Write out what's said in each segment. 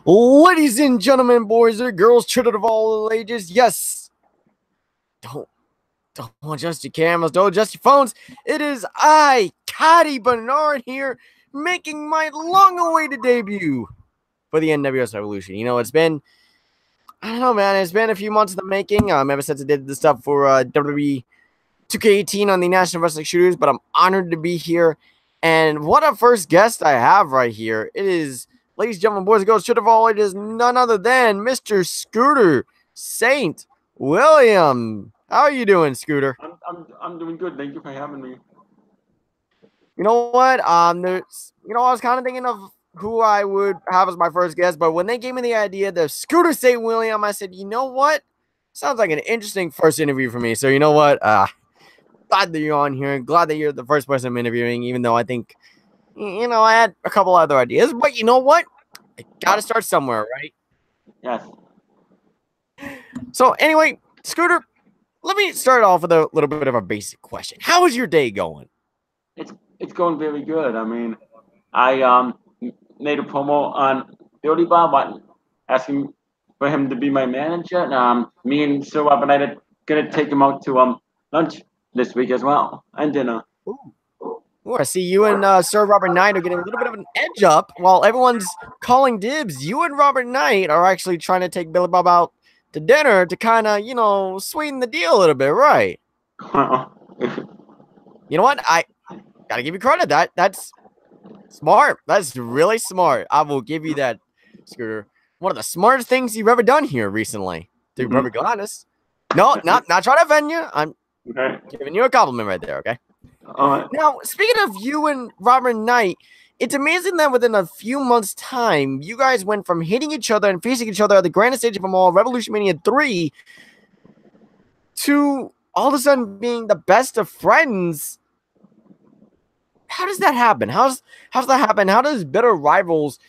Ladies and gentlemen, boys and girls, children of all ages, yes, don't adjust your cameras, don't adjust your phones. It is I, Codi Bernard here, making my long-awaited debut for the NWS Revolution. You know, it's been, I don't know, man, it's been a few months in the making, ever since I did this stuff for WWE 2K18 on the National Wrestling Shooters, but I'm honored to be here. And what a first guest I have right here. It is, ladies and gentlemen, boys and girls, children of all ages, none other than Mr. Scooter St. William. How are you doing, Scooter? I'm doing good. Thank you for having me. You know what? I was kind of thinking of who I would have as my first guest, but when they gave me the idea of Scooter St. William, I said, you know what? Sounds like an interesting first interview for me. So you know what? Glad that you're on here. Glad that you're the first person I'm interviewing, even though I think, I had a couple other ideas. But you know what? I got to start somewhere, right? Yes. So anyway, Scooter, let me start off with a little bit of a basic question. How is your day going? It's going very good. I mean, I made a promo on Billy Bob asking for him to be my manager. And me and Sir Rob and I are gonna take him out to lunch this week as well and dinner. Ooh, I see you and Sir Robert Knight are getting a little bit of an edge up while everyone's calling dibs. You and Robert Knight are actually trying to take Billy Bob out to dinner to kind of, sweeten the deal a little bit, right? You know what? I gotta give you credit. That's smart. That's really smart. I will give you that, Scooter. One of the smartest things you've ever done here recently, to be perfectly honest. No, not trying to offend you. I'm giving you a compliment right there, okay? Now, speaking of you and Robert Knight, it's amazing that within a few months' time, you guys went from hating each other and facing each other at the grandest stage of them all, Revolution Mania 3, to all of a sudden being the best of friends. How does that happen? How's that happen? How does bitter rivals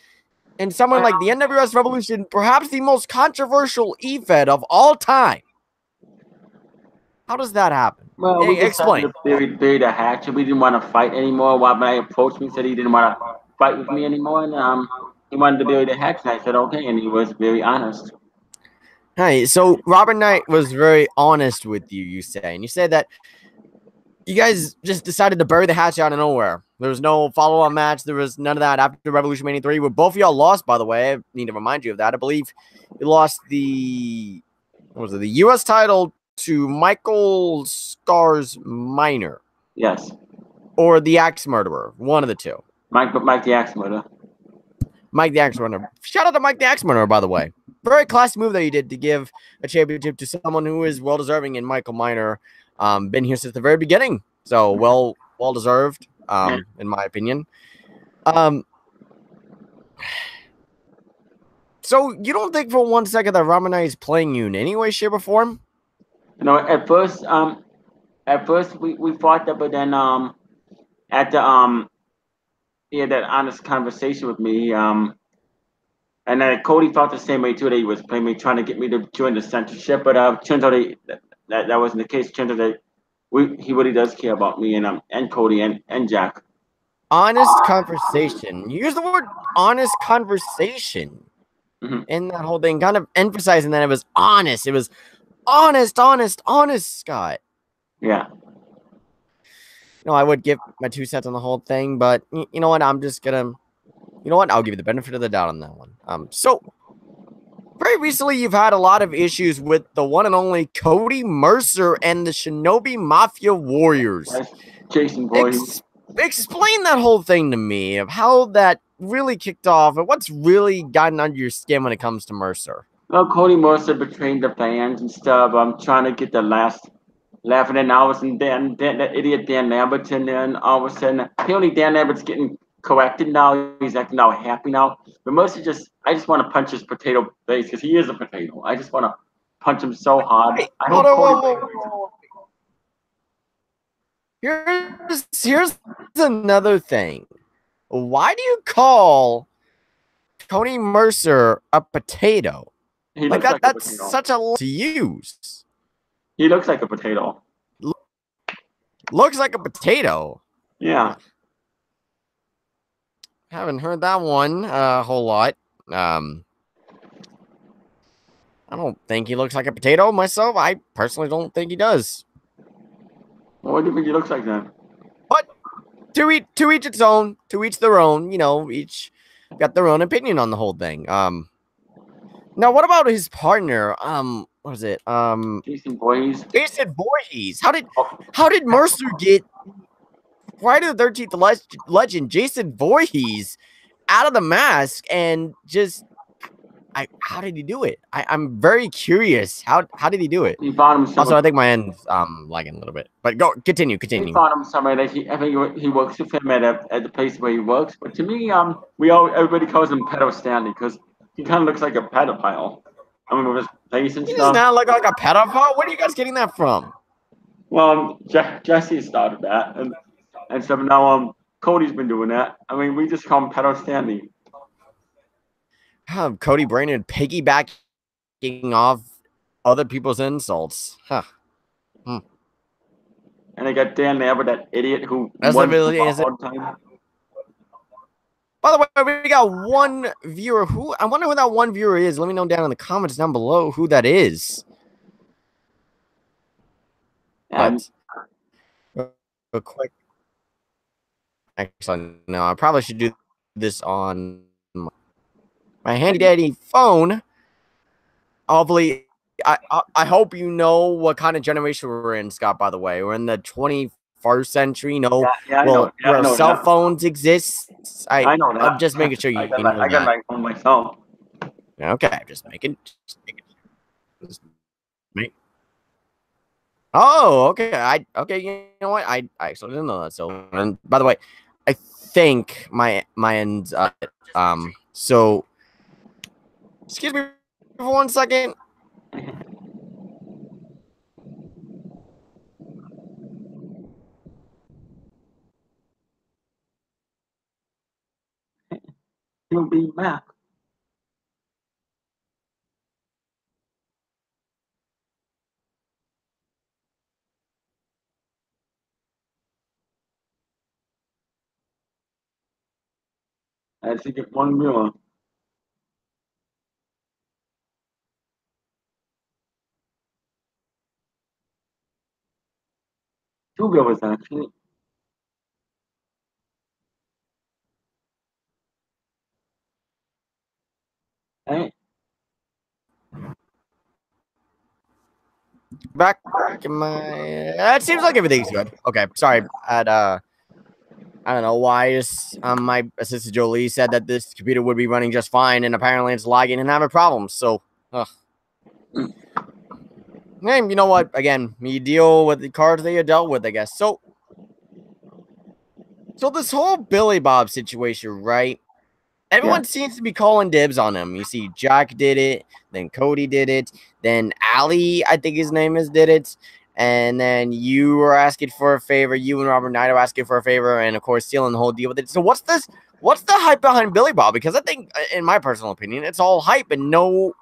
and someone like the NWS Revolution, perhaps the most controversial EFED of all time, how does that happen? Well, we Explain. decided to bury the hatch. We didn't want to fight anymore. Rob and I approached me, said he didn't want to fight with me anymore, and he wanted to bury the hatch. And I said okay, and he was very honest. Hey, so Robert Knight was very honest with you, you say, and you said that you guys just decided to bury the hatch out of nowhere. There was no follow-on match. There was none of that after Revolution Mania 3, where both of y'all lost, by the way. I need to remind you of that. I believe you lost the U.S. title to Michael Scars Minor. Yes. Or the Axe Murderer. One of the two. Mike the Axe Murderer. Mike the Axe Murderer. Shout out to Mike the Axe Murderer, by the way. Very classy move that you did to give a championship to someone who is well-deserving in Michael Minor. Been here since the very beginning. So, well-deserved, in my opinion. So, you don't think for 1 second that Robert Knight is playing you in any way, shape, or form? No, at first we fought that, but then at the he had that honest conversation with me, and then Cody felt the same way too. That he was playing me, trying to get me to join the censorship, but turns out that wasn't the case. Turns out that he really does care about me and Cody and Jack. Honest conversation. You use the word honest conversation in that whole thing, kind of emphasizing that it was honest. It was honest, Scott. Yeah. I would give my 2 cents on the whole thing, but you know what? I'm just gonna, I'll give you the benefit of the doubt on that one. So very recently, you've had a lot of issues with the one and only Codi Mercer and the Shinobi Mafia Warriors. Jason Boys. Explain that whole thing to me of how that really kicked off and what's really gotten under your skin when it comes to Mercer. Well, Cody Mercer betraying the fans and stuff. I'm trying to get the last laughing, and all of a sudden, that idiot Dan Lambert's in there, and all of a sudden, apparently Dan Lambert's getting corrected now. He's acting all happy now. But Mercer I just want to punch his potato face because he is a potato. I just want to punch him so hard. Here's another thing. Why do you call Codi Mercer a potato? That's such a to use. He looks like a potato. Looks like a potato. Yeah. Haven't heard that one a whole lot. I don't think he looks like a potato myself. I personally don't think he does. Well, what do you think he looks like then? But to each its own, to each their own. You know, each got their own opinion on the whole thing. Now what about his partner? What was it? Jason Voorhees. Jason Voorhees. How Oh, did Mercer get Friday the 13th legend Jason Voorhees out of the mask and just how did he do it? I'm very curious. How did he do it? he found him Also, somewhere. I think my end's lagging a little bit. But continue. He found him somewhere that I think he works with him at the place where he works. But to me, everybody calls him Pedo Stanley because he kind of looks like a pedophile. I mean, with his face and He does stuff. not look like a pedophile. Where are you guys getting that from? Well, Jesse started that, and so now Cody's been doing that. I mean, we just call him Pedo Stanley. Cody Brainerd piggybacking off other people's insults. Huh. And they got Dan Lambert, that idiot who That's won really all is it. the time. By the way, we got one viewer. I wonder who that one viewer is. Let me know down in the comments down below who that is. But real quick. Actually, no, I probably should do this on my handy dandy phone. Hopefully, I hope you know what kind of generation we're in, Scott. By the way, we're in the 21st century. You know, I know. Yeah, where I know cell that. phones exist. I know that. I'm just making sure you know I got my phone myself. Okay, just making. Oh, okay. Okay. You know what? I actually didn't know that. So, and by the way, I think my end. So, excuse me for 1 second. He'll be back. I had to get one viewer. Two viewers actually. Hey, Back in my. It seems like everything's good. Okay, sorry. I don't know why. My assistant Jolie said that this computer would be running just fine, and apparently it's lagging and having problems. So, hey, you know what? Again, you deal with the cards that you dealt with, I guess. So this whole Billy Bob situation, right? Everyone seems to be calling dibs on him. You see, Jack did it, then Cody did it, then Ali, I think his name is, did it, and then you were asking for a favor. You and Robert Knight are asking for a favor, and of course, sealing the whole deal with it. So what's this? What's the hype behind Billy Bob? Because I think, in my personal opinion, it's all hype and no.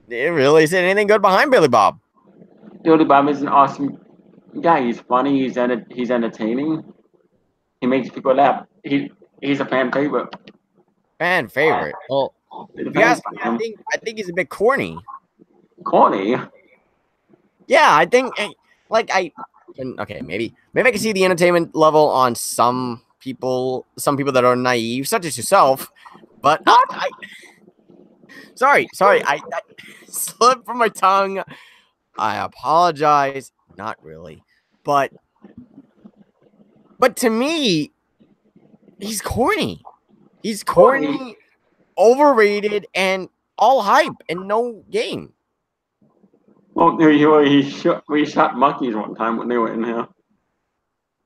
It really isn't anything good behind Billy Bob. Billy Bob is an awesome guy. He's funny. He's entertaining. He makes people laugh. He's a fan favorite. Fan favorite. Well, if you ask me, I think he's a bit corny. Corny. Yeah, I think okay, maybe I can see the entertainment level on some people that are naive, such as yourself. But sorry, I slipped from my tongue. I apologize. Not really, but to me, he's corny. He's corny, overrated, and all hype and no game. Well, we shot monkeys one time when they were in here.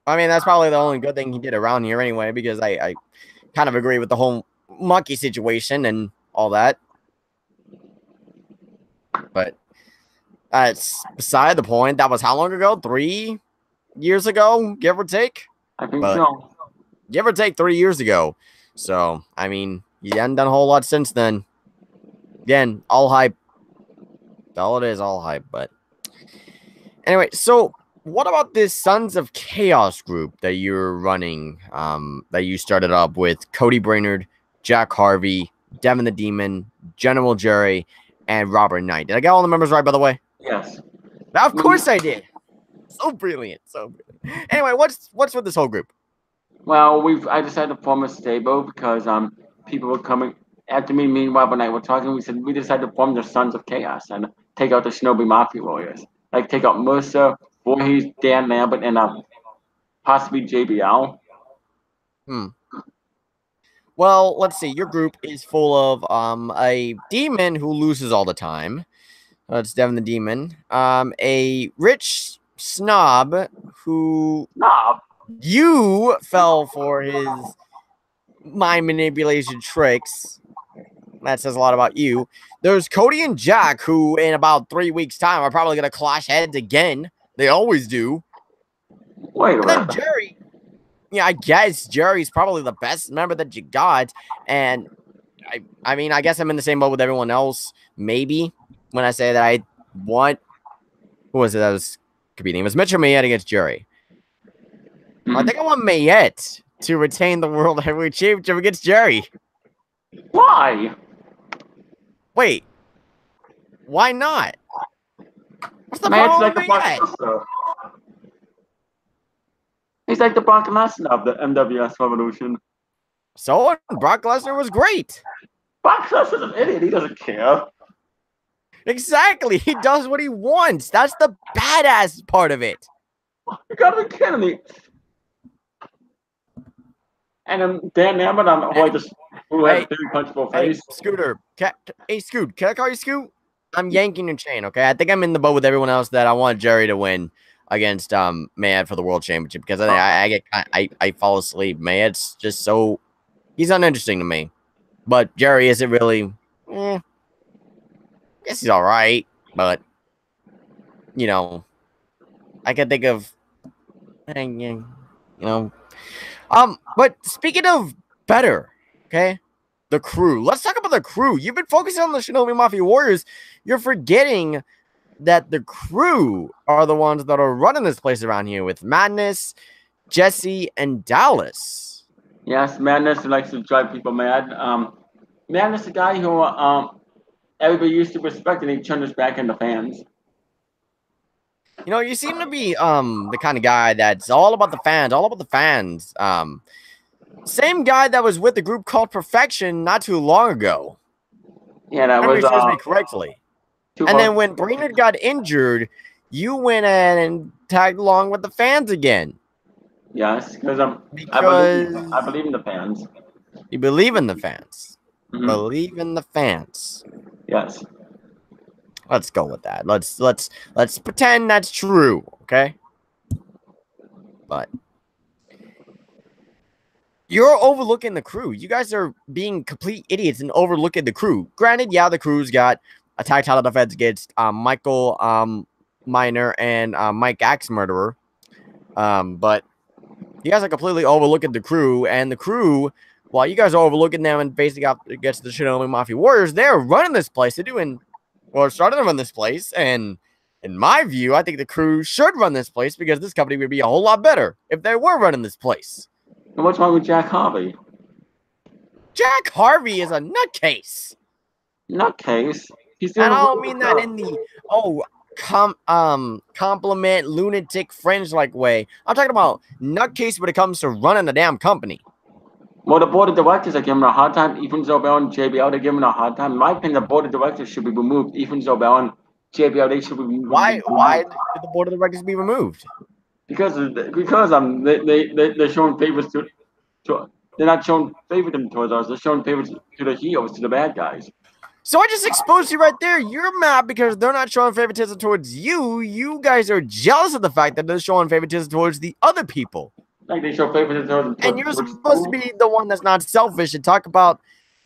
I mean, that's probably the only good thing he did around here anyway, because I kind of agree with the whole monkey situation and all that. But that's beside the point. That was how long ago? 3 years ago, give or take? I think so. Give or take 3 years ago. So, I mean, he hasn't done a whole lot since then. Again, all hype. All it is, all hype. But anyway, so what about this Sons of Chaos group that you're running, that you started up with Cody Brainerd, Jack Harvey, Devin the Demon, General Jerry, and Robert Knight. Did I get all the members right, by the way? Yes. Of course I did. So brilliant. So brilliant. Anyway, what's with this whole group? Well, I decided to form a stable because people were coming after me. Meanwhile, when I were talking, we decided to form the Sons of Chaos and take out the Shinobi Mafia warriors. Like take out Mercer, Voorhees, Dan Lambert, and possibly JBL. Well, let's see. Your group is full of a demon who loses all the time. That's Devin the Demon. A rich snob who you fell for his mind manipulation tricks. That says a lot about you. There's Cody and Jack, who in about 3 weeks' time are probably going to clash heads again. They always do. Wait a minute. And then Jerry. Yeah, I guess Jerry's probably the best member that you got. And I mean, I guess I'm in the same boat with everyone else. Maybe when I say that I want. Who was it that was competing? It was Mitchell Mayette against Jerry. I think I want Mayette to retain the World Heavyweight Championship against Jerry. Why? Wait. Why not? What's the Mayette's problem like with the Brock Mayette? Lesnar. He's like the Brock Lesnar of the MWS Revolution. So Brock Lesnar was great. Brock Lesnar's an idiot. He doesn't care. Exactly. He does what he wants. That's the badass part of it. You gotta be kidding me. And then Dan Lambert, who has a very punchable face. Scooter. Hey, Scoot. Can I call you Scoot? I'm yanking your chain, okay? I think I'm in the boat with everyone else that I want Jerry to win against Mayette for the World Championship because I fall asleep. Mayette's just so he's uninteresting to me. But Jerry isn't really I guess he's alright, but you know, I can think of you know. But speaking of better, okay? The crew. Let's talk about the crew. You've been focusing on the Shinobi Mafia Warriors. You're forgetting that the crew are the ones that are running this place around here with Madness, Jesse, and Dallas. Yes, Madness likes to drive people mad. Madness is a guy who everybody used to respect, and he turned his back on the fans. You know, you seem to be the kind of guy that's all about the fans, all about the fans. Same guy that was with the group called Perfection not too long ago. Yeah, that was was me correctly. And then when Brainerd got injured, you went in and tagged along with the fans again. Yes, because I believe in the fans. You believe in the fans. Mm-hmm. Believe in the fans. Yes. Let's go with that. Let's pretend that's true, okay? But you're overlooking the crew. You guys are being complete idiots and overlooking the crew. Granted, yeah, the crew's got a tag title defense against Michael Miner and Mike Axe Murderer. But you guys are completely overlooking the crew, and the crew, while you guys are overlooking them and facing up against the Shinobi Mafia Warriors, they're running this place. They're doing starting to run this place, and in my view, I think the crew should run this place because this company would be a whole lot better if they were running this place. And what's wrong with Jack Harvey? Jack Harvey is a nutcase. Nutcase? And I don't mean that in the compliment lunatic fringe like way. I'm talking about nutcase when it comes to running a damn company. Well, the board of directors are giving him a hard time. Ethan Zobel and JBL, they're giving him a hard time. In my opinion, the board of directors should be removed. Ethan Zobel and JBL, they should be removed. Why did the board of directors be removed? Because they're showing favors to they're not showing favoritism towards us. They're showing favors to the heroes, to the bad guys. So I just exposed you right there. You're mad because they're not showing favoritism towards you. You guys are jealous of the fact that they're showing favoritism towards the other people. Like they show favoritism towards and you're supposed to be the one that's not selfish and talk about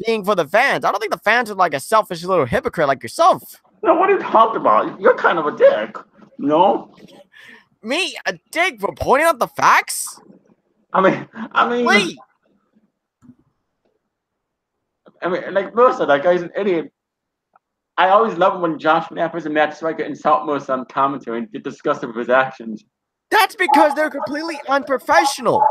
being for the fans. I don't think the fans are like a selfish little hypocrite like yourself. No, what are you talking about? You're kind of a dick. No? Me? A dick for pointing out the facts? I mean... Wait. Like Mercer, that guy's an idiot. I always love it when Josh Knappers and Matt Striker insult Mercer on commentary and get disgusted with his actions. That's because they're completely unprofessional.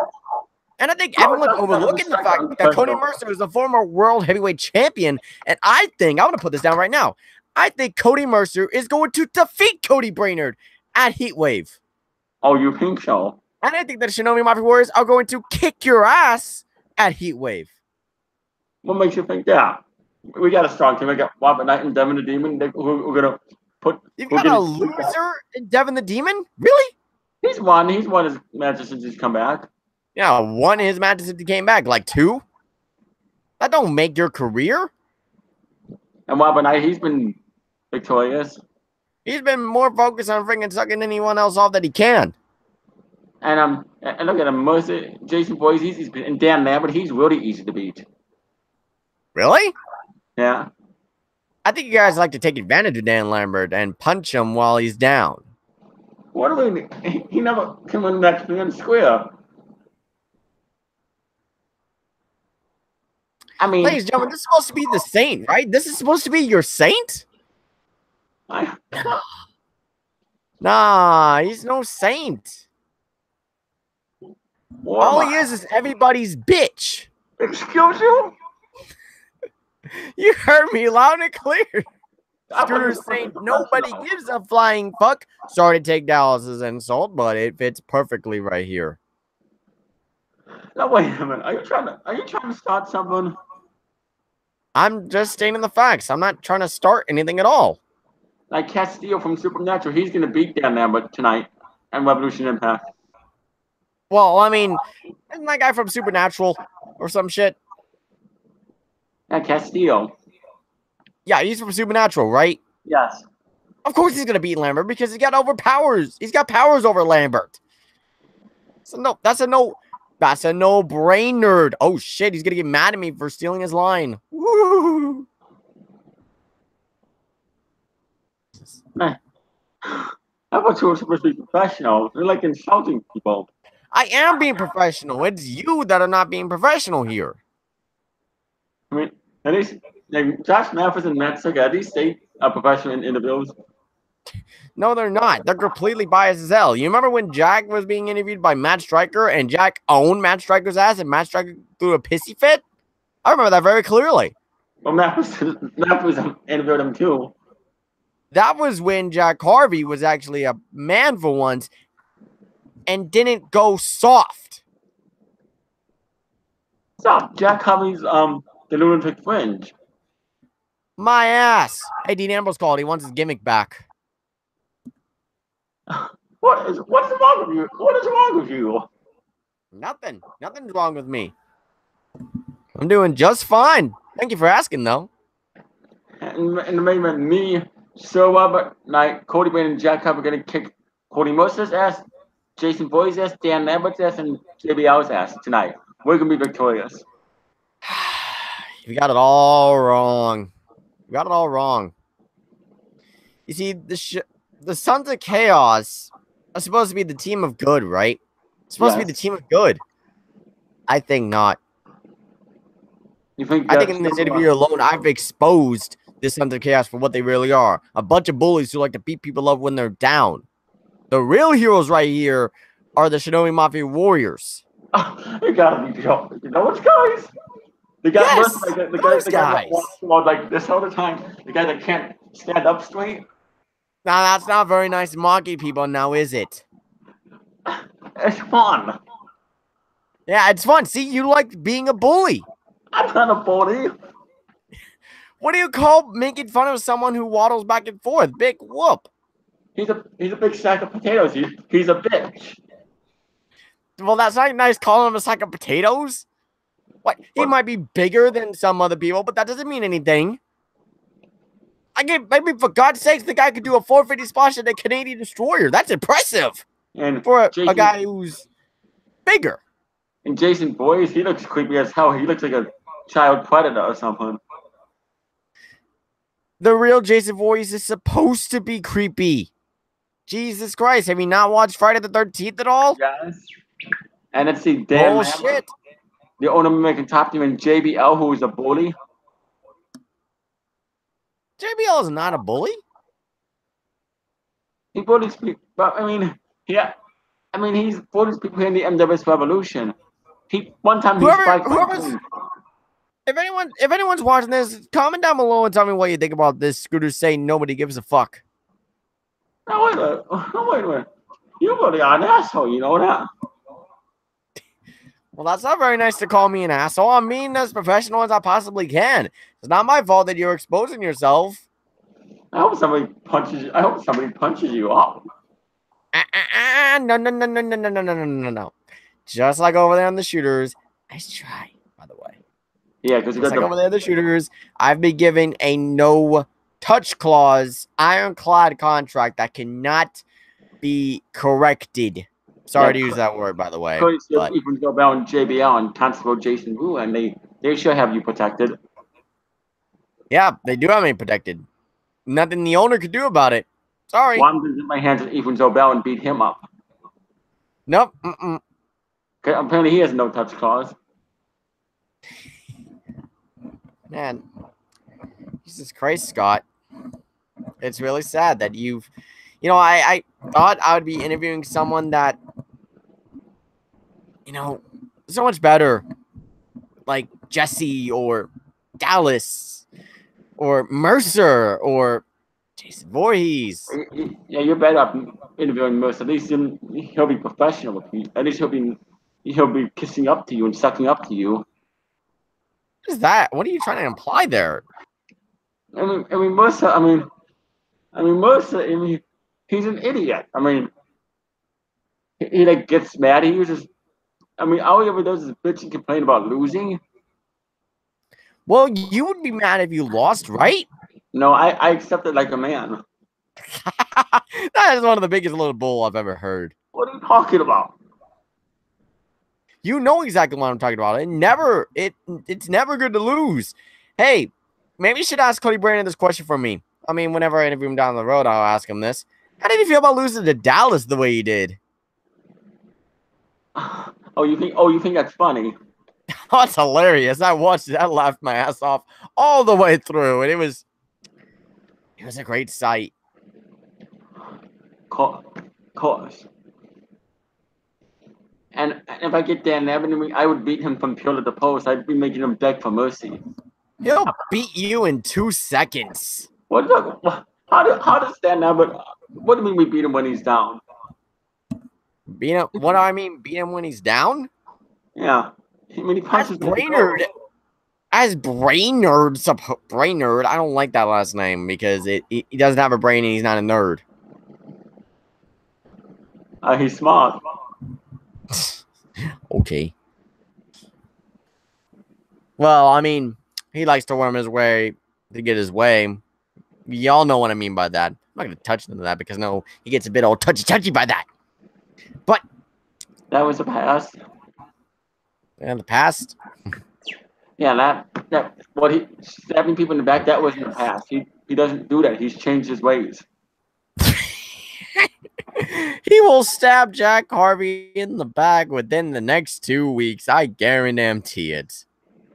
And I think Oh, everyone's that's overlooking the fact that Cody Mercer is a former world heavyweight champion. And I think, I'm going to put this down right now. I think Cody Mercer is going to defeat Cody Brainerd at Heatwave. Oh, you think so? And I think that Shinobi Mafia Warriors are going to kick your ass at Heatwave. What makes you think that? We got a strong team. We got Robert Knight and Devin the Demon. We're gonna put. You've got a loser in Devin the Demon? Really? He's won. He's won his matches since he's come back. Yeah, won his matches since he came back. Like 2? That don't make your career. And Robert Knight, he's been victorious. He's been more focused on freaking sucking anyone else off that he can. And look at him, Mercer, Jason Boyes, he's been, and Dan Lambert, he's really easy to beat. Really? Yeah. I think you guys like to take advantage of Dan Lambert and punch him while he's down. What do we mean? He never came in that fair and square. I mean, ladies and gentlemen, this is supposed to be the saint, right? This is supposed to be your saint? Nah, he's no saint. All he is everybody's bitch. Excuse you? You heard me loud and clear. Scooter's saying nobody gives a flying fuck. Sorry to take Dallas's insult, but it fits perfectly right here. Now wait a minute. Are you trying to start something? I'm just stating the facts. I'm not trying to start anything at all. Like Castillo from Supernatural, he's gonna beat Dan Lambert tonight and Revolution Impact. Well, I mean, isn't that guy from Supernatural or some shit? Yeah, Castillo. Yeah, he's from Supernatural, right? Yes. Of course he's gonna beat Lambert because he's got overpowers. He's got powers over Lambert. So no, that's a no-brainer. Oh shit, he's gonna get mad at me for stealing his line. Woo! I thought you were supposed to be professional. You're like insulting people. I am being professional. It's you that are not being professional here. I mean, at least like Josh Mathis and Matt Suga, at least they are professional in interviews. No, they're not. They're completely biased as hell. You remember when Jack was being interviewed by Matt Striker and Jack owned Matt Striker's ass and Matt Striker threw a pissy fit? I remember that very clearly. Well, Matt was interviewed him too. That was when Jack Harvey was actually a man for once and didn't go soft. Stop. Jack Harvey's the Lunatic Fringe. My ass. Hey, Dean Ambrose called. He wants his gimmick back. What is wrong with you? What is wrong with you? Nothing. Nothing's wrong with me. I'm doing just fine. Thank you for asking, though. And the main event, me, Sir Robert Knight, Cody Brainerd, and Jack Harvey are going to kick Cody Mercer's ass, Jason Boyes' ass, Dan Lambert's ass, and JBL's ass tonight. We're going to be victorious. You got it all wrong. You got it all wrong. You see, the Sons of Chaos are supposed to be the team of good, right? It's supposed to be the team of good. I think not. You think I think in this interview alone, I've exposed the Sons of Chaos for what they really are. A bunch of bullies who like to beat people up when they're down. The real heroes right here are the Shinobi Mafia Warriors. You gotta be joking. You know what, guys? The guy, Yes, the guy that walks around like this all the time. The guy that can't stand up straight. Now, that's not very nice mocking people now, is it? It's fun. Yeah, it's fun. See, you like being a bully. I'm not a bully. What do you call making fun of someone who waddles back and forth? Big whoop. He's a big sack of potatoes. He's a bitch. Well, that's not nice calling him a sack of potatoes. What? He might be bigger than some other people, but that doesn't mean anything. Maybe for God's sakes, the guy could do a 450 splash at a Canadian Destroyer. That's impressive. And for a guy who's bigger. And Jason Boyes, he looks creepy as hell. He looks like a child predator or something. The real Jason Voorhees is supposed to be creepy. Jesus Christ, have you not watched Friday the 13th at all? Yes. And let's see, Dan shit. The owner making top team, and JBL, who is a bully. JBL is not a bully. He bullies people, but I mean, yeah. I mean, he's bullies people here in the MWS Revolution. One time he spiked my team. If anyone's watching this, comment down below and tell me what you think about this Scooter saying nobody gives a fuck. No, wait a minute. Wait a minute. You really are an asshole, you know that? Well, that's not very nice to call me an asshole. I'm being as professional as I possibly can. It's not my fault that you're exposing yourself. I hope somebody punches you up. No. Just like over there on the shooters. Nice try, by the way. Yeah, because just like over there the shooters, I've been given a no touch clause, ironclad contract that cannot be corrected. Sorry to use that word, by the way. But even go down JBL and Constable Jason Wu, and they should have you protected. Yeah, they do have me protected. Nothing the owner could do about it. Sorry. Well, I'm going to get my hands on Ethan Zobel and beat him up. Nope. Apparently he has no touch clause. Man, Jesus Christ, Scott. It's really sad that you've... You know, I thought I would be interviewing someone that, you know, so much better. Like Jesse or Dallas or Mercer or Jason Voorhees. Yeah, you're better off interviewing Mercer. At least he'll be professional with you. At least he'll be kissing up to you and sucking up to you. What is that? What are you trying to imply there? I mean, Mercer. Mercer. He's an idiot. I mean, he like gets mad. He uses. All he ever does is bitch and complain about losing. Well, you would be mad if you lost, right? No, I accept it like a man. That is one of the biggest little bull I've ever heard. What are you talking about? You know exactly what I'm talking about. It's never good to lose. Hey, maybe you should ask Cody Brandon this question for me. I mean, whenever I interview him down the road, I'll ask him this. How did you feel about losing to Dallas the way you did? Oh, you think that's funny? Oh, that's hilarious. I watched it. I laughed my ass off all the way through, and it was a great sight. Course. And if I get Dan Evans, I would beat him from pillar to post. I'd be making him beg for mercy. He'll beat you in 2 seconds. How does Dan Evans? What do you mean we beat him when he's down? Beat him? What do I mean? Beat him when he's down? Yeah. He punches Brainerd. As Brainerd, I don't like that last name because he doesn't have a brain and he's not a nerd. He's smart. Okay. Well, I mean, he likes to worm his way to get his way. Y'all know what I mean by that. I'm not going to touch into that because no, he gets a bit all touchy by that. But that was the past. And the past. Yeah, that what he stabbing people in the back. That was in the past. He doesn't do that. He's changed his ways. He will stab Jack Harvey in the back within the next 2 weeks. I guarantee it.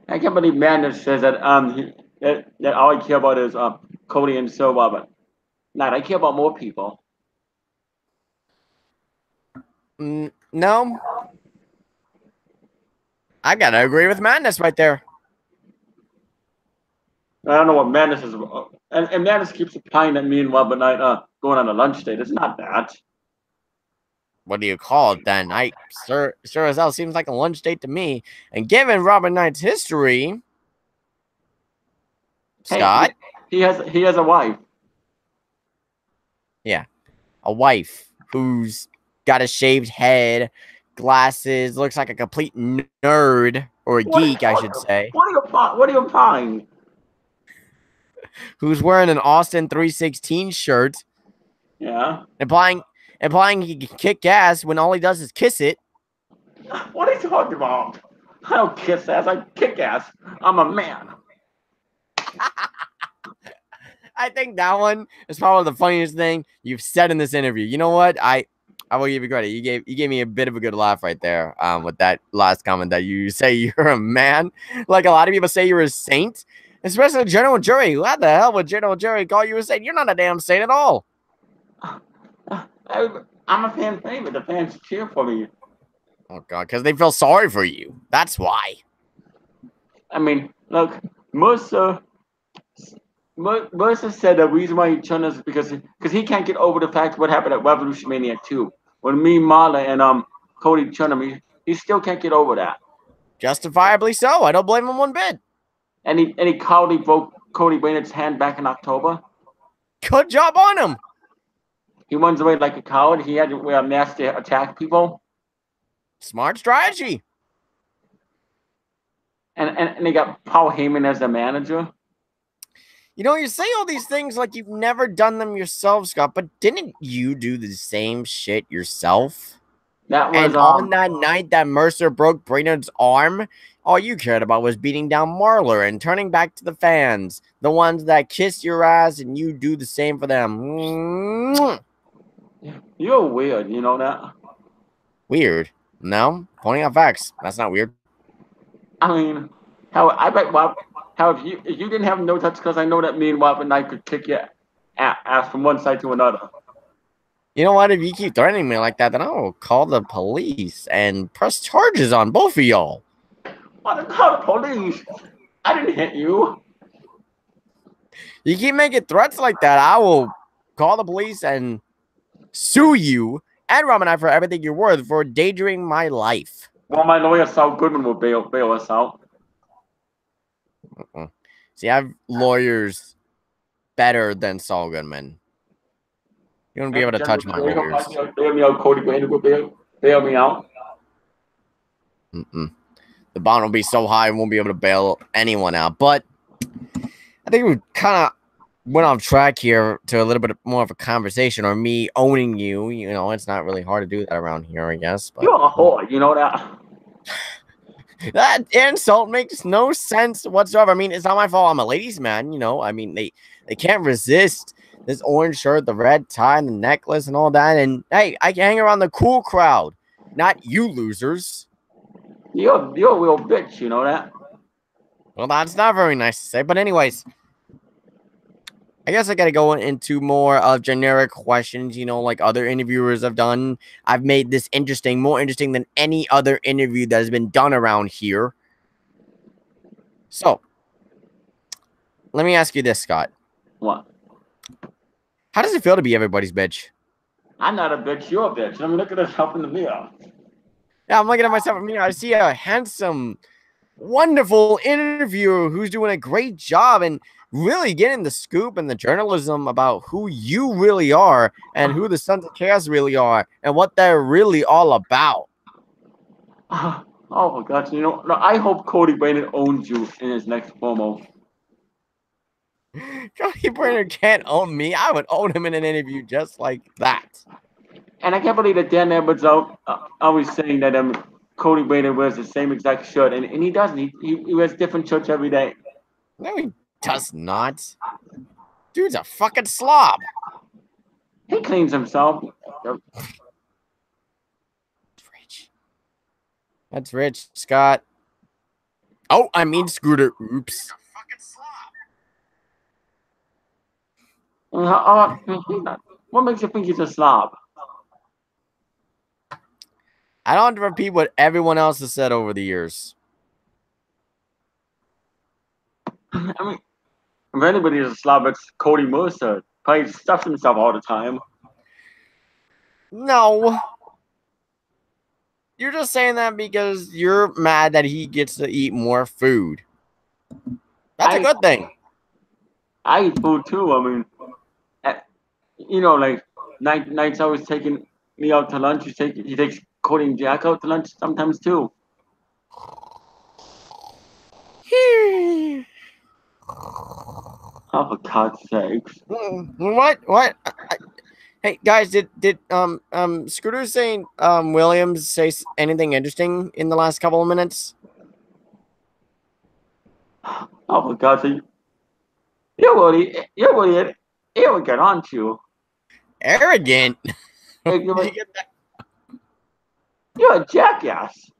I can't believe Madness says that that all I care about is Cody and Silva, but not. I care about more people. No. I gotta agree with Madness right there. I don't know what Madness is about. And Madness keeps implying that me and Robert Knight going on a lunch date. It's not that. What do you call it then? Sure as hell seems like a lunch date to me. And given Robert Knight's history, Scott, he has a wife. Yeah, a wife who's got a shaved head, glasses, looks like a complete nerd or a geek, I should say. What are you implying? Who's wearing an Austin 316 shirt? Yeah. Implying he can kick ass when all he does is kiss it. What are you talking about? I don't kiss ass. I kick ass. I'm a man. I think that one is probably the funniest thing you've said in this interview. You know what? I will give you credit. You gave me a bit of a good laugh right there with that last comment that you say you're a man. Like a lot of people say you're a saint, especially General Jury. Who the hell would General Jury call you a saint? You're not a damn saint at all. I'm a fan favorite. The fans cheer for me. Oh God, because they feel sorry for you. That's why. I mean, look, Mercer. Mercer said the reason why he turned us is because he can't get over the fact what happened at Revolution Mania 2. When me, Marla, and Cody turned him, he still can't get over that. Justifiably so. I don't blame him one bit. And he cowardly broke Cody Baynard's hand back in October. Good job on him. He runs away like a coward. He had to wear a mask to attack people. Smart strategy. And they got Paul Heyman as the manager. You know, you say all these things like you've never done them yourself, Scott, but didn't you do the same shit yourself? That was And on that night that Mercer broke Brainerd's arm, all you cared about was beating down Marler and turning back to the fans, the ones that kiss your ass, and you do the same for them. You're weird, you know that? Weird. No, pointing out facts. That's not weird. I mean, if you didn't have no touch, because I know that me and Wap and I could kick your ass from one side to another. You know what? If you keep threatening me like that, then I will call the police and press charges on both of y'all. What? Call the police? I didn't hit you. You keep making threats like that, I will call the police and sue you and Rob and I for everything you're worth for endangering my life. Well, my lawyer, Saul Goodman, will bail us out. See, I have lawyers better than Saul Goodman. You won't be able to touch my lawyers. Bail me out, Cody Baynard will bail me out. The bond will be so high, we won't be able to bail anyone out. But I think we kind of went off track here to a little bit more of a conversation, or me owning you. You know, it's not really hard to do that around here, I guess. But you're a whore, you know that? That insult makes no sense whatsoever. I mean, it's not my fault. I'm a ladies' man, you know. I mean, they can't resist this orange shirt, the red tie, and the necklace, and all that. And hey, I can hang around the cool crowd, not you losers. You're a real bitch, you know that? Well, that's not very nice to say. But anyways, I guess I got to go into more of generic questions, you know, like other interviewers have done. I've made this interesting, more interesting than any other interview that has been done around here. So, let me ask you this, Scott. What? How does it feel to be everybody's bitch? I'm not a bitch, you're a bitch. I mean, look at yourself in the mirror. Yeah, I'm looking at myself in the mirror. I see a handsome, wonderful interviewer who's doing a great job and really getting the scoop and the journalism about who you really are and who the Sons of Chaos really are and what they're really all about. Oh my God! You know, I hope Cody Baynard owns you in his next promo. Cody Baynard can't own me. I would own him in an interview just like that. And I can't believe that Dan Edwards always saying that Cody Baynard wears the same exact shirt, and he doesn't. He wears different shirts every day. No, he does not. Dude's a fucking slob. He cleans himself. That's rich, Scott. Oh, I mean Scooter. Oops. What makes you think he's a slob? I don't have to repeat what everyone else has said over the years. I mean, if anybody is a slob, it's Cody Mercer. Probably stuffs himself all the time. No. You're just saying that because you're mad that he gets to eat more food. That's a good thing. I eat food too. I mean, you know, like nights I was taking me out to lunch. He takes Cody and Jack out to lunch sometimes too. Oh, for God's sakes! What? Hey guys, did Scooter St. Williams say anything interesting in the last couple of minutes? Oh, for God's sake! You're really arrogant, aren't you? Arrogant? You're a jackass.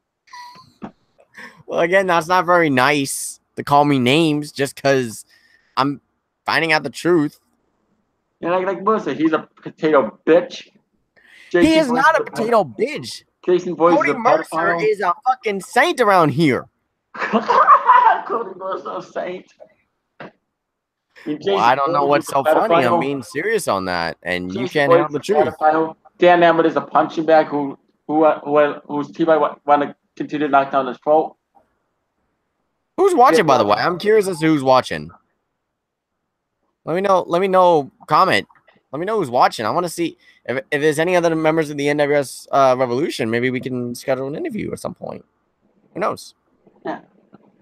Well, again, that's not very nice to call me names just because I'm finding out the truth. Yeah, like Mercer, he's a potato bitch. He is not a potato bitch. Jason Voorhees is Cody a Mercer pedophile. is a fucking saint around here. Cody Mercer, saint. I mean, Well, Jason I don't know Voorhees what's is a so funny. I'm pedophile. being serious on that, and you Jason can't Voorhees handle is the a truth. pedophile. Dan Lambert is a punching bag whose team I want to continue to knock down his throat. Who's watching, by the way? I'm curious as to who's watching. Let me know. Let me know. Comment. Let me know who's watching. I want to see if there's any other members of the NWS Revolution. Maybe we can schedule an interview at some point. Who knows? Yeah.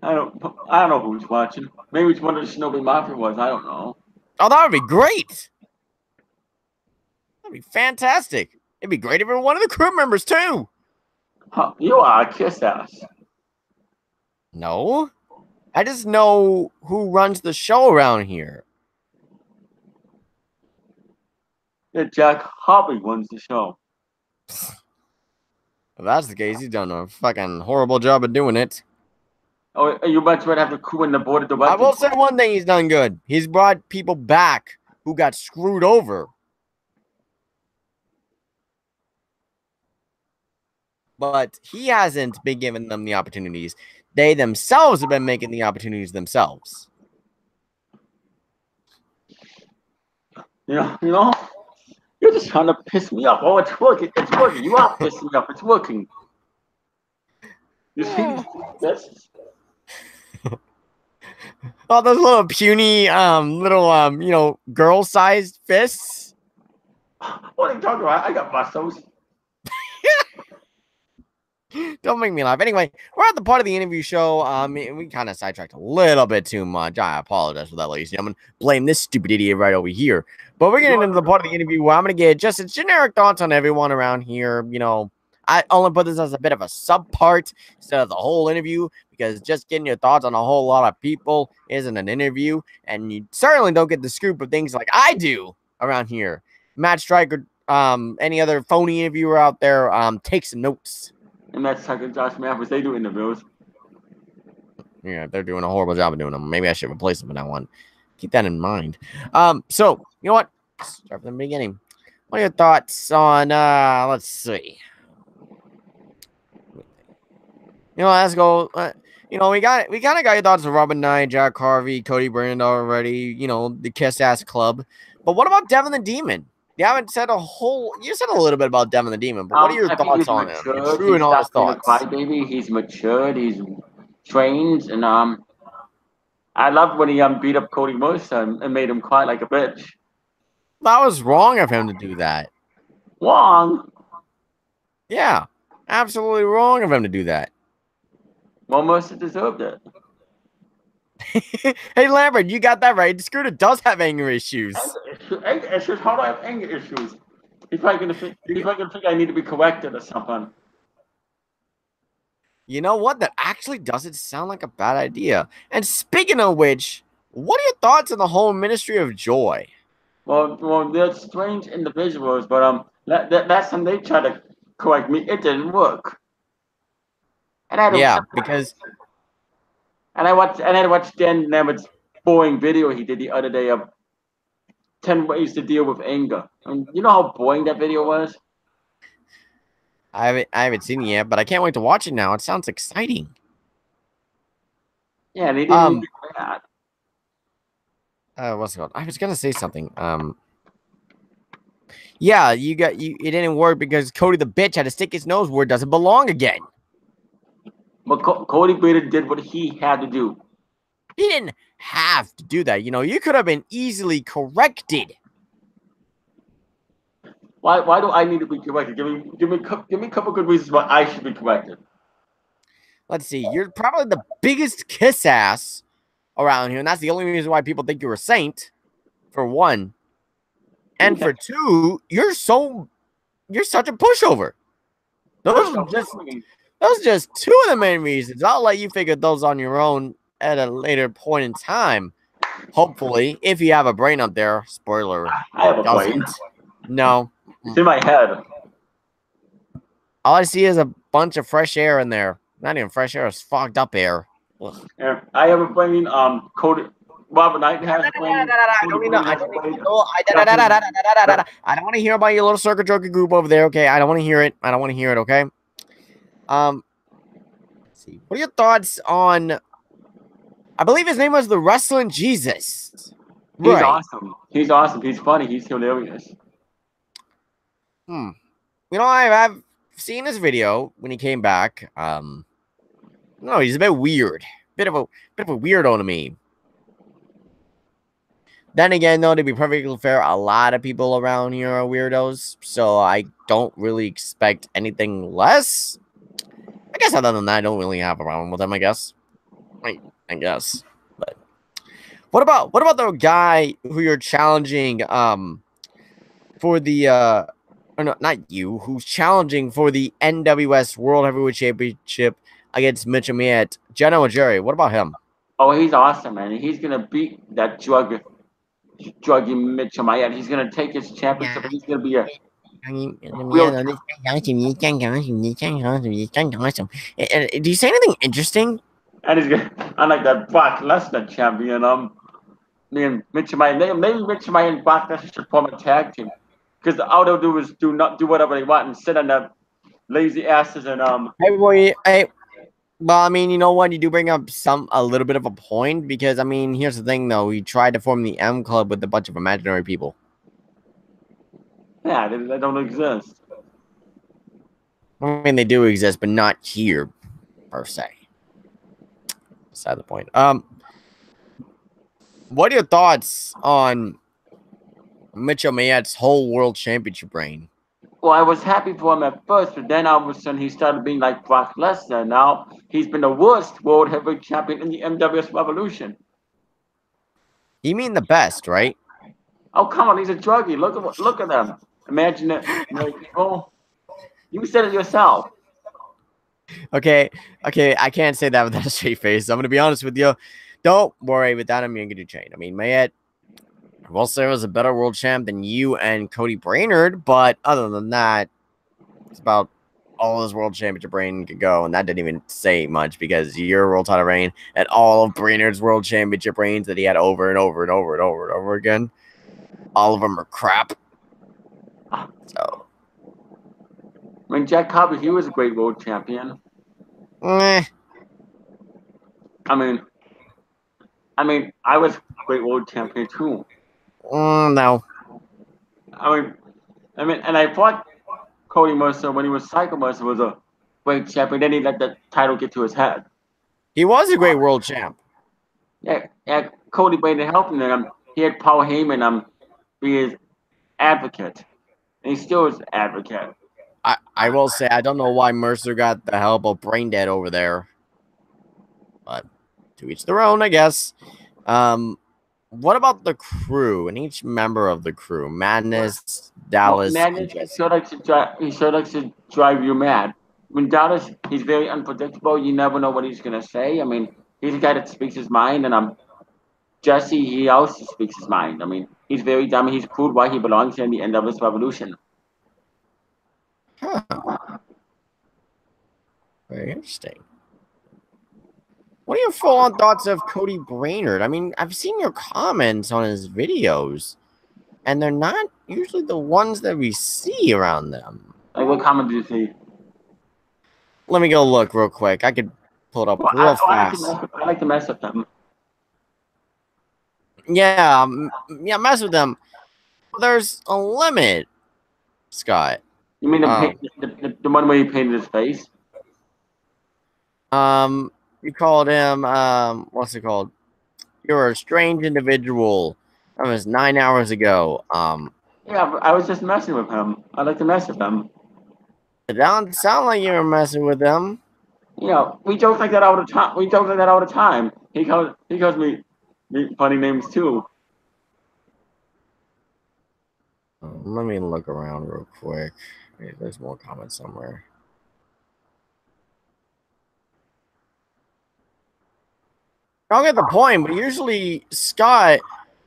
I don't know who's watching. Maybe it's one of the Shinobi Mafia was. I don't know. Oh, that would be great. That'd be fantastic. It'd be great if it were one of the crew members too. Huh, you are a kiss ass. No, I just know who runs the show around here. Yeah, Jack Hobby runs the show. If that's the case, he's done a fucking horrible job of doing it. Oh, you much rather have the crew and the board of I directors. will say one thing he's done good. He's brought people back who got screwed over. But he hasn't been giving them the opportunities. They themselves have been making the opportunities themselves. You know, you're just trying to piss me off. Oh, it's working. It's working. You are pissing me off. It's working. You see this? Oh, those little puny, girl-sized fists. What are you talking about? I got muscles. Don't make me laugh. Anyway, we're at the part of the interview show. We kind of sidetracked a little bit too much. I apologize for that, ladies and gentlemen. Blame this stupid idiot right over here. But we're getting into the part of the interview where I'm going to get just generic thoughts on everyone around here. You know, I only put this as a bit of a sub part instead of the whole interview because just getting your thoughts on a whole lot of people isn't an interview. And you certainly don't get the scoop of things like I do around here. Matt Stryker, any other phony interviewer out there, take some notes. And that's talking Josh Mathis. They do interviews. Yeah, they're doing a horrible job of doing them. Maybe I should replace them with that one. Keep that in mind. So you know what? Start from the beginning. What are your thoughts on let's see. Let's go. We kind of got your thoughts on Robin Knight, Jack Harvey, Cody Brand already, the Kiss Ass Club. But what about Devin the Demon? You haven't said you said a little bit about Devin the Demon, but what are your thoughts on him? Your true and honest thoughts. Crybaby. He's matured. He's trained, and I loved when he beat up Cody Mercer and made him cry like a bitch. That was wrong of him to do that. Wrong? Yeah, absolutely wrong of him to do that. Well, Mercer deserved it. Hey, Lambert, you got that right. Scooter does have anger issues. Anger issues? How do I have anger issues? He's probably gonna think I need to be corrected or something. You know what? That actually doesn't sound like a bad idea. And speaking of which, what are your thoughts on the whole Ministry of Joy? Well, they're strange individuals, but last time they tried to correct me, it didn't work. And I had to watch Dan Lambert's boring video he did the other day of 10 ways to deal with anger. And you know how boring that video was? I haven't seen it yet, but I can't wait to watch it now. It sounds exciting. Yeah, they didn't do that. What's it called? I was gonna say something. Yeah, it didn't work because Cody the bitch had to stick his nose where it doesn't belong again. But Cody Bader did what he had to do. He didn't have to do that. You could have been easily corrected. Why do I need to be corrected? Give me a couple good reasons why I should be corrected. Let's see. You're probably the biggest kiss ass around here, and that's the only reason why people think you're a saint. For one, and for two, you're such a pushover. Those are just two of the main reasons. I'll let you figure those on your own at a later point in time. Hopefully, if you have a brain up there. Spoiler. I have a brain. No. It's in my head. All I see is a bunch of fresh air in there. Not even fresh air, it's fogged up air. Ugh. Yeah, I have a brain. Cody, Robert Knight has a brain. I don't want to hear about your little circuit joker group over there, okay? I don't want to hear it. Okay? Let's see. What are your thoughts on? I believe his name was the Wrestling Jesus. He's Right. awesome. He's awesome. He's funny. He's hilarious. You know, I've seen his video when he came back. No, he's a bit weird. Bit of a weirdo to me. Then again, though, to be perfectly fair, a lot of people around here are weirdos, so I don't really expect anything less. I guess other than that, I don't really have a problem with him, I guess. I guess. But what about the guy who you're challenging for the or no, not you, who's challenging for the NWS World Heavyweight Championship against Mitchell Miet, General Jerry? What about him? Oh, he's awesome, man. He's gonna beat that druggy Mitchell Mayette. He's gonna take his championship. He's gonna be a real. Do you say anything interesting? And he's gonna, unlike that Brock Lesnar champion. Me and Mitchell Mayette. Maybe Mitchell Mayette and Brock Lesnar should form a tag team, because all they'll do is do whatever they want and sit on their lazy asses and Well, I mean, you know what? You do bring up a little bit of a point, because I mean, here's the thing, though. He tried to form the M Club with a bunch of imaginary people. Yeah, they don't exist. I mean, they do exist, but not here, per se. Beside the point. What are your thoughts on Mitchell Mayette's whole world championship reign? Well, I was happy for him at first, but then all of a sudden he started being like Brock Lesnar. Now he's been the worst world heavyweight champion in the MWS Revolution. You mean the best, right? Oh, come on, he's a druggie. Look at them. Imagine it, people. You said it yourself. Okay, I can't say that with a straight face. I'm gonna be honest with you. Don't worry, without him, you're gonna train. I mean, Mayette, I will say, was a better world champ than you and Cody Brainerd, but other than that, it's about all his world championship reign could go, and that didn't even say much, because your world title reign and all of Brainerd's world championship reigns that he had over and over and over and over and over again, all of them are crap. So, I mean, Jack Cobb, he was a great world champion. eh. I mean, I was a great world champion too. No. I mean, and I fought Cody Mercer when he was Psycho Mercer was a great champion. Then he let the title get to his head. He was a great world champ. Yeah, Cody Brainerd helped him. He had Paul Heyman be his advocate, and he still is an advocate. I will say, I don't know why Mercer got the help of Brain Dead over there, but to each their own, I guess. What about the crew and each member of the crew? Madness, Dallas, Madness, he sure likes to drive you mad. I mean, Dallas, he's very unpredictable. You never know what he's gonna say. I mean, he's a guy that speaks his mind, and Jesse, he also speaks his mind. I mean, he's very dumb. He's proved why he belongs in the end of this revolution. Huh. Very interesting. What are your full-on thoughts of Cody Brainerd? I mean, I've seen your comments on his videos, and they're not usually the ones that we see around them. Like, what comment did you see? Let me go look real quick. I could pull it up real fast. I like to mess with them. Yeah, mess with them. There's a limit, Scott. You mean the one where he painted his face? You called him, what's it called? You're a strange individual. That was 9 hours ago. Yeah, I was just messing with him. I like to mess with him. It don't sound like you were messing with them. You know, we joke like that all the time. He calls me funny names too. Let me look around real quick. Maybe there's more comments somewhere. I don't get the point, but usually Scott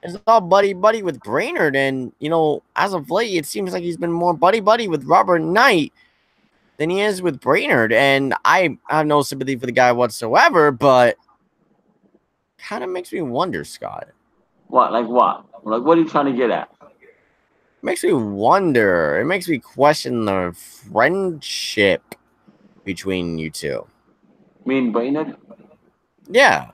is all buddy-buddy with Brainerd, and, you know, as of late, it seems like he's been more buddy-buddy with Robert Knight than he is with Brainerd, and I have no sympathy for the guy whatsoever, but kind of makes me wonder, Scott. What? Like what? Like, what are you trying to get at? Makes me wonder. It makes me question the friendship between you two. Me and Brainerd? Yeah.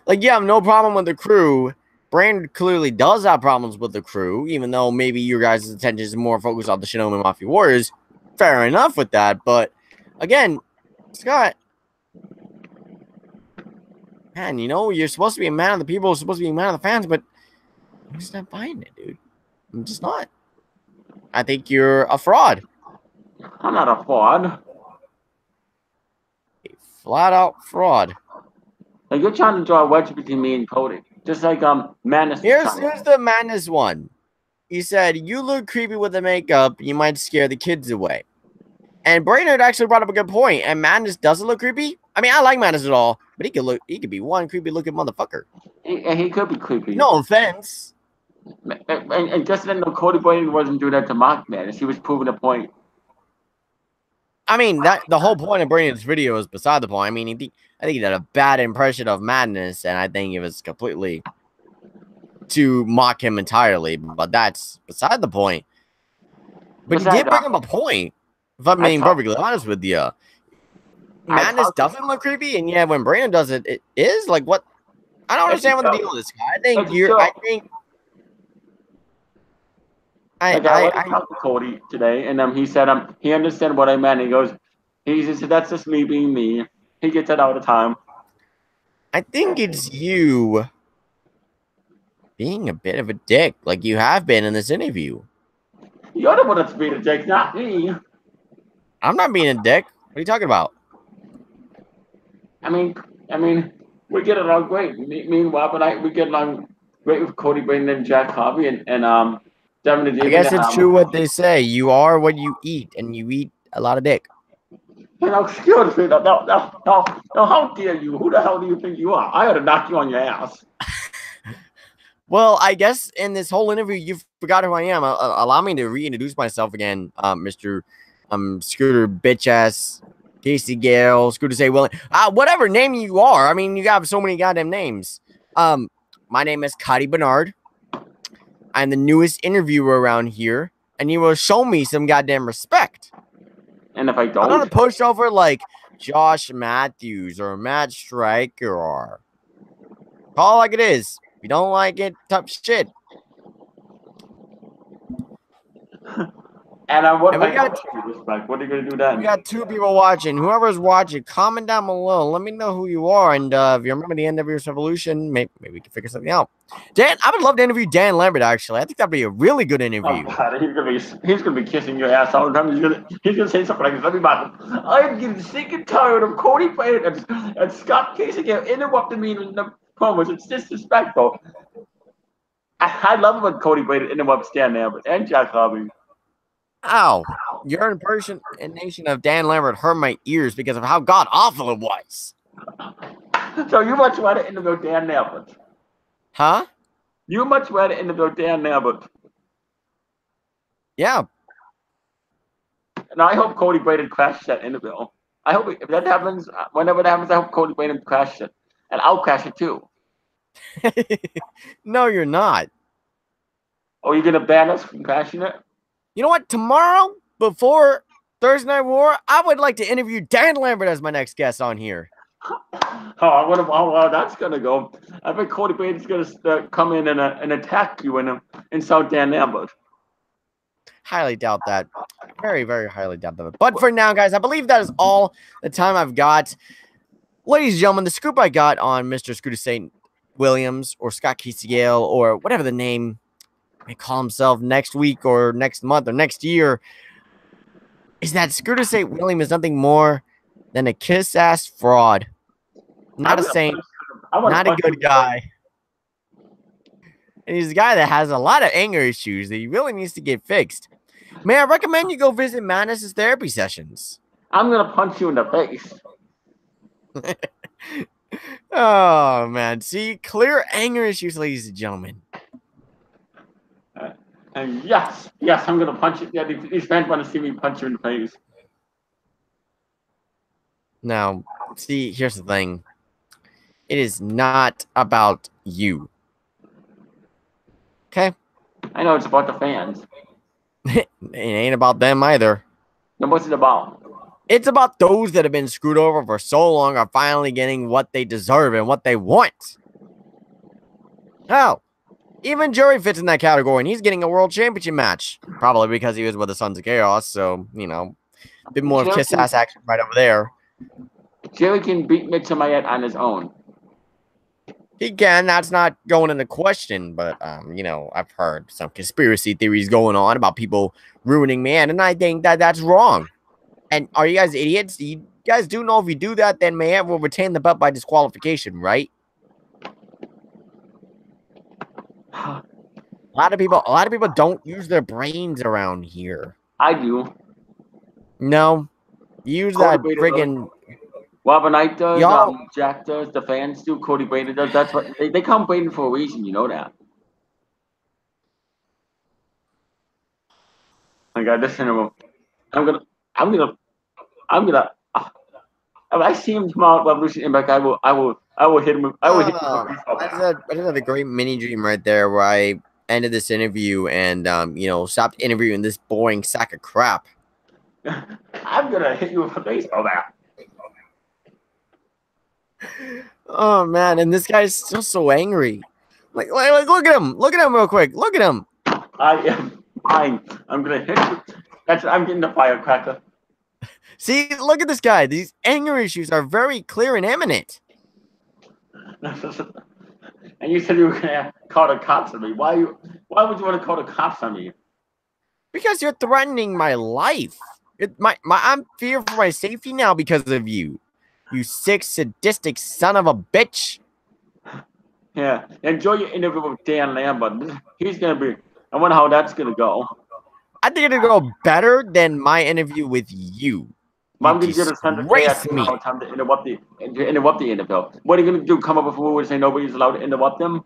Like, you have no problem with the crew. Brand clearly does have problems with the crew, even though maybe your guys' attention is more focused on the Shinobi Mafia Warriors. Fair enough with that, but again, Scott, man, you know, you're supposed to be a man of the people, supposed to be a man of the fans, but I'm just not buying it, dude. I'm just not. I think you're a fraud. I'm not a fraud. A flat out fraud. Like, you're trying to draw a wedge between me and Cody. Just like Madness. Here's the madness one. He said, you look creepy with the makeup, you might scare the kids away. And Brainerd actually brought up a good point. And Madness doesn't look creepy. I mean, I like Madness at all, but he could be one creepy looking motherfucker. He could be creepy. No offense. And just then, Cody Brainerd wasn't doing that to mock Madness. He was proving a point. I mean, that the whole point of Brainerd's video is beside the point. I mean, I think he did a bad impression of Madness, and I think it was completely to mock him entirely. But that's beside the point. But he did bring him a point. If I'm being perfectly honest with you, Madness doesn't look creepy, and yeah, when Brandon does it, it is like what? I don't understand what the deal is. I think you're. I think. I talked to Cody today, and he said he understood what I meant. He said that's just me being me. He gets it all the time. I think it's you being a bit of a dick, like you have been in this interview. You're the one that's being a dick, not me. I'm not being a dick. What are you talking about? I mean, we get along great. Me and Rob and I, we get along great with Cody Brainerd and Jack Harvey and Devin and David. I guess it's true what they say. You are what you eat, and you eat a lot of dick. Excuse me. No, how dare you? Who the hell do you think you are? I ought to knock you on your ass. Well, I guess in this whole interview, you forgot who I am. Allow me to reintroduce myself again, Mr. Scooter bitch-ass Casey Gale, Scooter say William, whatever name you are. I mean, you have so many goddamn names. My name is Codi Bernard. I'm the newest interviewer around here, and you will show me some goddamn respect. And if I don't, I'm not a pushover like Josh Matthews or Matt Stryker or call it like it is. If you don't like it, tough shit. And what are you going to do then? We got two people watching. Whoever's watching, comment down below. Let me know who you are. And if you remember the NWS Revolution, maybe we can figure something out. Dan, I would love to interview Dan Lambert, actually. I think that'd be a really good interview. Oh, God, he's gonna be kissing your ass all the time. He's gonna say something like this. Let me back. I'm getting sick and tired of Cody Brainerd and Scott Casey interrupting me in the promos. It's disrespectful. I love it when Cody Brainerd interrupts Dan Lambert and Jack Harvey. Ow. Your impersonation of Dan Lambert hurt my ears because of how god awful it was. So you much rather interview Dan Lambert? Huh? You much rather interview Dan Lambert? Yeah. And I hope Cody Brainerd crashes that interview. I hope if that happens, whenever that happens, I hope Cody Brainerd crashes it. And I'll crash it too. No, you're not. Oh, you're going to ban us from crashing it? You know what? Tomorrow, before Thursday Night War, I would like to interview Dan Lambert as my next guest on here. I wonder how that's going to go. I think Cody Brainerd's going to come in and attack you and insult Dan Lambert. Highly doubt that. Very, very highly doubt that. But for now, guys, I believe that is all the time I've got. Ladies and gentlemen, the scoop I got on Mr. Scooter St. Williams or Scott Casey Gale or whatever the name may call himself next week or next month or next year is that Scooter St. William is nothing more than a kiss-ass fraud. Not a saint. Not a good guy. And he's a guy that has a lot of anger issues that he really needs to get fixed. May I recommend you go visit Madness's therapy sessions? I'm going to punch you in the face. Oh, man. See, clear anger issues, ladies and gentlemen. And yes, I'm going to punch you. Yeah, these fans want to see me punch you in the face. Now, see, here's the thing. It is not about you. Okay? I know it's about the fans. It ain't about them either. Then what's it about? It's about those that have been screwed over for so long are finally getting what they deserve and what they want. Hell, even Jury fits in that category, and he's getting a world championship match. Probably because he was with the Sons of Chaos, so, you know, a bit more of kiss-ass action right over there. Jerry can beat Mitsumayet on his own. He can. That's not going into question, but, you know, I've heard some conspiracy theories going on about people ruining man, and I think that that's wrong. And are you guys idiots? You guys do know if you do that, then Mayhem will retain the belt by disqualification, right? A lot of people don't use their brains around here. I do. No, use Cody that Brader friggin' Robert Knight does. Yo. Jack does. The fans do. Cody Brader does. That's what they come Braden for a reason. You know that. I got this in a room. I'm gonna. If I see him tomorrow at Revolution Impact, I will hit him. I will hit him. I just had a great mini dream right there where I ended this interview and you know, stopped interviewing this boring sack of crap. I'm gonna hit you with a baseball bat. Oh man, and this guy's still so angry. Like look at him. Look at him real quick. Look at him. I am fine. I'm gonna hit you. I'm getting the firecracker. See, look at this guy. These anger issues are very clear and eminent. And you said you were gonna call the cops on me. Why would you want to call the cops on me? Because you're threatening my life. I'm feared for my safety now because of you. You sick, sadistic son of a bitch. Yeah. Enjoy your interview with Dan Lambert. He's gonna be. I wonder how that's gonna go. I think it'll go better than my interview with you. I'm gonna get a disgrace me. Time to interrupt the interview. What are you gonna do? Come up with a rule and say nobody's allowed to interrupt them?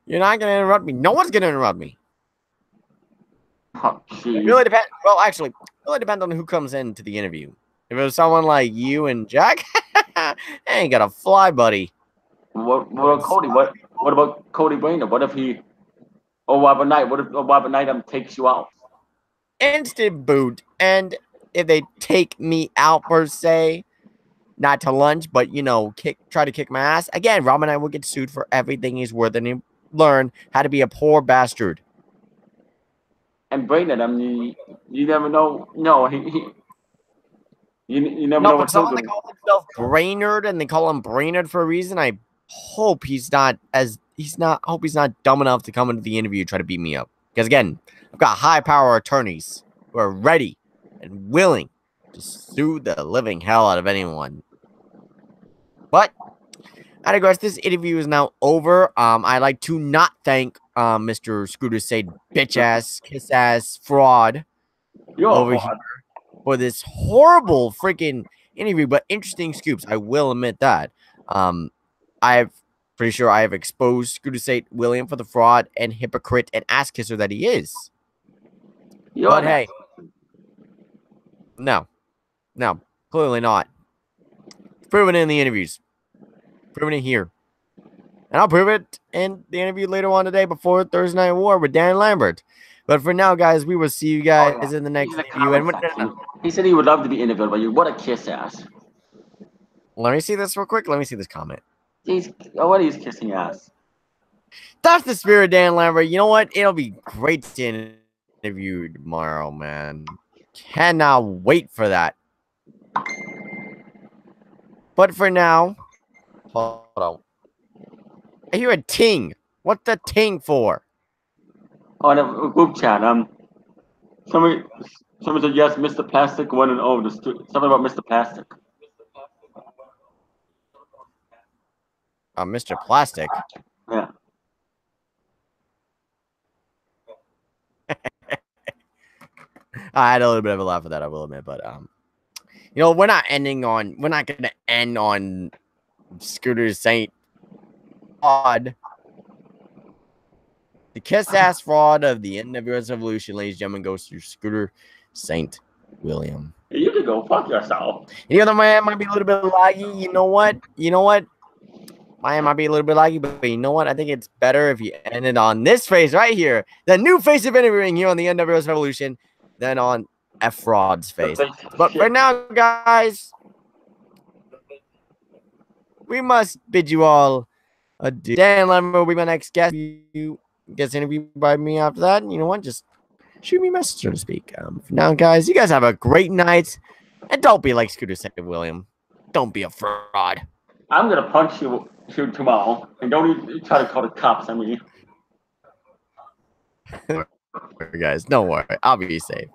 You're not gonna interrupt me. No one's gonna interrupt me. Oh, it really depends. Well, actually, it really depends on who comes into the interview. If it was someone like you and Jack, I ain't gonna fly, buddy. What about Cody? What about Cody Brainer? What if he? Oh, Robert Knight. What if Robert Knight takes you out? Instant boot. And if they take me out per se, not to lunch, but you know, try to kick my ass again, Robert Knight will get sued for everything he's worth, and he learn how to be a poor bastard. And Brainer, I mean, you never know. No, you never know what someone that calls himself Brainerd and they call him Brainerd for a reason. I hope he's not dumb enough to come into the interview and try to beat me up. Because again, I've got high power attorneys who are ready and willing to sue the living hell out of anyone. But I digress. This interview is now over. I'd like to not thank Mr. Scooter Say bitch ass, kiss ass fraud over here for this horrible freaking interview, but interesting scoops. I will admit that. I'm pretty sure I have exposed Scooter Say William for the fraud and hypocrite and ass kisser that he is. But hey, no, clearly not. Proven it in the interviews. Proven it here. And I'll prove it in the interview later on today before Thursday Night War with Dan Lambert. But for now, guys, we will see you guys in the next video. And he said he would love to be interviewed by you. What a kiss ass. Let me see this real quick. Let me see this comment. He's kissing ass. That's the spirit, Dan Lambert. You know what? It'll be great to interview tomorrow, man. Cannot wait for that. But for now, hold on. I hear a ting. What's the ting for? On a group chat, somebody said yes, Mr. Plastic went over the street. Something about Mr. Plastic. Mr. Plastic. Yeah. I had a little bit of a laugh at that, I will admit, but you know, we're not gonna end on Scooter Saint fraud. The kiss ass fraud of the NWS Revolution, ladies and gentlemen, goes to Scooter Saint William. You can go fuck yourself. You know, my might be a little bit laggy. You know what? My might be a little bit laggy, but you know what? I think it's better if you ended on this face right here, the new face of interviewing here on the NWS Revolution, than on F Fraud's face. face. But for now, guys, we must bid you all adieu. Dan Lemmer will be my next guest. If you get interviewed by me after that, you know what? Just shoot me a message, so to speak. For now, guys, you guys have a great night. And don't be like Scooter said, William. Don't be a fraud. I'm gonna punch you tomorrow, and don't even try to call the cops on me. Guys, don't worry. I'll be safe.